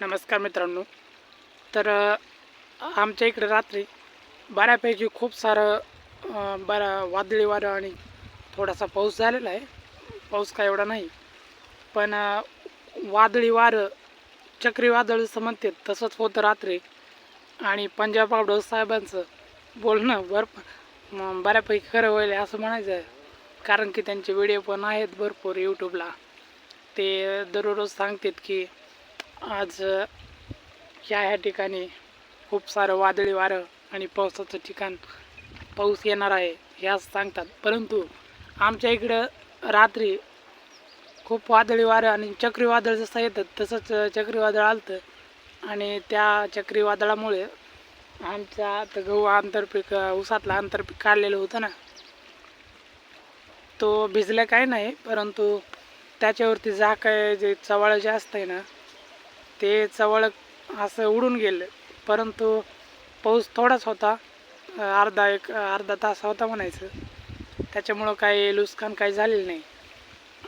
नमस्कार मित्रांनो. तर आमच्या इकडे रात्री बऱ्यापैकी खूप सारं वादळी वारं आणि थोडासा पाऊस झालेला आहे. पाऊस काय एवढा नाही, पण वादळी वारं चक्रीवादळ जसं म्हणतात तसंच होतं रात्री. आणि पंजाब बावडा साहेबांचं बोलणं बऱ्यापैकी खरं होईल असं म्हणायचं आहे. कारण की त्यांचे व्हिडिओ पण आहेत भरपूर यूट्यूबला. ते दररोज सांगतात की आज ह्या ठिकाणी खूप सारं वादळी वारं आणि पावसाचं ठिकाण, पाऊस येणार आहे ह्याच सांगतात. परंतु आमच्या इकडं रात्री खूप वादळी वारं आणि चक्रीवादळ जसं येतं तसंच चक्रीवादळ आलतं. आणि त्या चक्रीवादळामुळे आमचा आता गहू आंतरपीक ऊसातलं आंतरपीक काढलेलं होतं ना, तो भिजलं काय नाही, परंतु त्याच्यावरती काय जे चवाळं जे असतंय ना, ते चवळ असं उडून गेलं. परंतु पाऊस थोडाच होता, अर्धा तास होता म्हणायचं. त्याच्यामुळं काही नुकसान काही झालेलं नाही.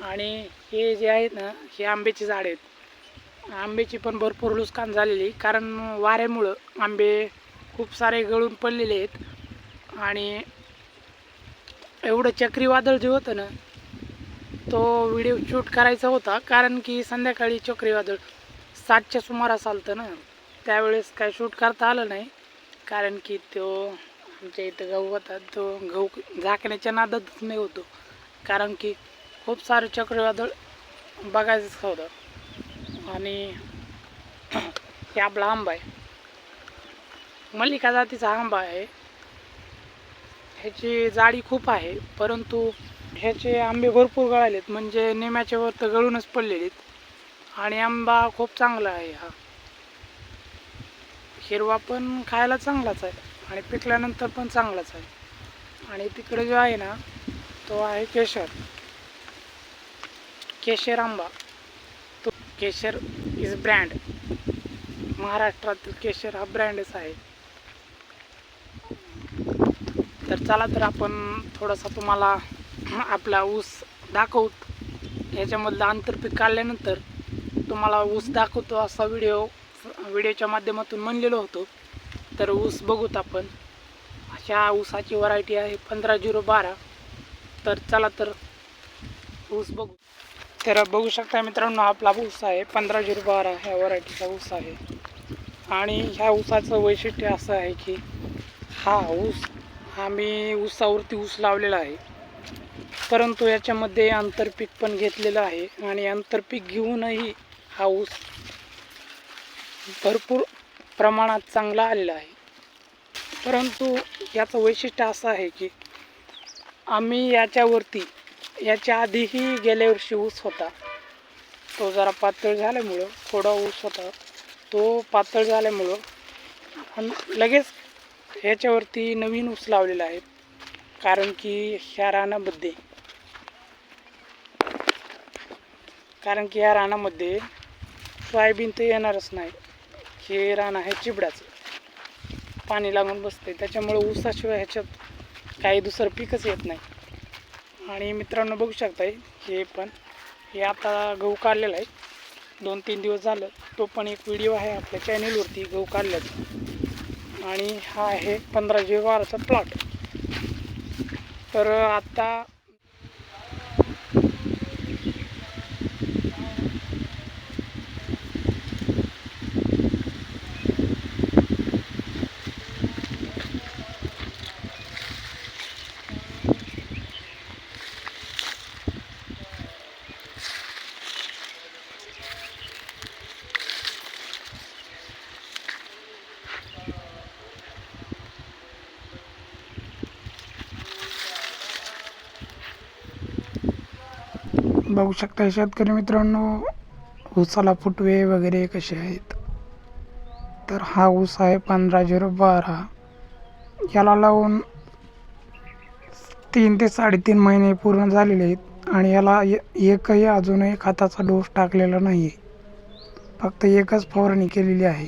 आणि हे जे आहेत ना, हे आंब्याची झाड आहेत. आंब्याची पण भरपूर नुकसान झालेली, कारण वाऱ्यामुळं आंबे खूप सारे गळून पडलेले आहेत. आणि एवढं चक्रीवादळ जे होतं ना, तो व्हिडिओ शूट करायचा होता, कारण की संध्याकाळी चक्रीवादळ 7च्या सुमारास आलतं ना. त्यावेळेस काय शूट करता आलं नाही, कारण की तो आमच्या इथं गहू होता, तो गहू झाकण्याच्या नादातच नाही होतो. कारण की खूप सारं चक्रीवादळ बघायचंच होतं. आणि हे आपला आंबा आहे, मल्लिका जातीचा आंबा आहे. ह्याची जाडी खूप आहे, परंतु ह्याचे आंबे भरपूर गळालेत, म्हणजे निम्याच्या वर तर गळूनच पडलेलेत. आणि आंबा खूप चांगला आहे. हा हिरवा पण खायला चांगलाच आहे आणि पिकल्यानंतर पण चांगलाच आहे. आणि तिकडे जो आहे ना, तो आहे केशर आंबा. तो केशर इज ब्रँड, महाराष्ट्रातील केशर हा ब्रँडच आहे. तर चला, तर आपण थोडासा तुम्हाला आपला ऊस दाखवतो. ह्याच्यामधलं आंतरपीक काढल्यानंतर तुम्हाला ऊस दाखवतो असा व्हिडिओच्या माध्यमातून म्हणलेलो होतो. तर ऊस बघूत आपण. अशा ऊसाची व्हरायटी आहे 15-0-12. तर चला, तर ऊस बघू. तर बघू शकता मित्रांनो, आपला ऊस आहे 15-0-12 ह्या व्हरायटीचा ऊस आहे. आणि ह्या ऊसाचं वैशिष्ट्य असं आहे की हा ऊस आम्ही ऊसावरती ऊस लावलेला आहे, परंतु याच्यामध्ये आंतरपीक पण घेतलेलं आहे. आणि आंतरपीक घेऊनही हा ऊस भरपूर प्रमाणात चांगला आलेला आहे. परंतु याचं वैशिष्ट्य असं आहे की आम्ही याच्या आधीही गेल्या वर्षी ऊस होता, तो जरा पातळ झाल्यामुळं, थोडा ऊस होता तो पातळ झाल्यामुळं आपण लगेच ह्याच्यावरती नवीन ऊस लावलेला आहे. कारण की ह्या रानामध्ये सोयाबीन तर येणारच नाही. हे रान आहे चिबडाचं, पाणी लागून बसते, त्याच्यामुळे ऊसाशिवाय ह्याच्यात काही दुसरं पीकच येत नाही. आणि मित्रांनो बघू शकताय, हे आता गहू काढलेला आहे 2-3 दिवस झालं. तो पण एक व्हिडिओ आहे आपल्या चॅनेलवरती गहू काढल्याचा. आणि हा आहे 15-12चा प्लॉट. तर आता बघू शकता शेतकरी मित्रांनो, ऊसाला फुटवे वगैरे कसे आहेत. तर हा ऊस आहे 15-0-12. याला लावून 3 ते 3.5 महिने पूर्ण झालेले आहेत. आणि याला एकही अजूनही खताचा डोस टाकलेला नाही आहे, फक्त एकच फवारणी केलेली आहे.